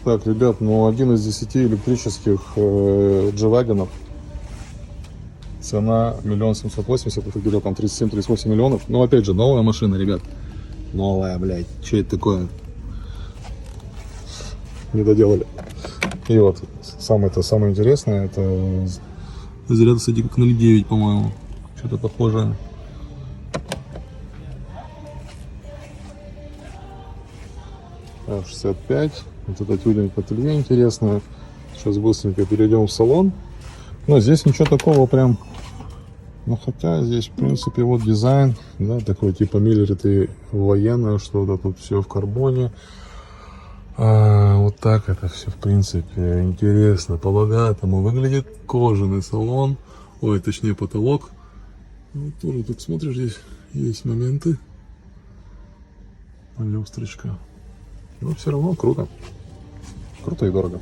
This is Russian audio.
Так, ребят, ну один из 10 электрических G-Wagon'ов. Цена 1 780 000, это где-то там 37-38 миллионов. Ну, опять же, новая машина, ребят. Новая, блядь. Что это такое? Не доделали. И вот, самое интересное, это заряд, кстати, как 0,9, по-моему. Что-то похожее. F65. Вот это тюнинг ателье интересное. Сейчас быстренько перейдем в салон. Но здесь ничего такого прям. Ну, хотя здесь, в принципе, вот дизайн, да, такой типа милитари военное, что да, тут все в карбоне. Вот так это все, в принципе, интересно, по-богатому выглядит. Кожаный салон, ой, точнее потолок. Ну, тоже так смотришь, здесь есть моменты. Люстрочка. Но все равно круто. Круто и дорого.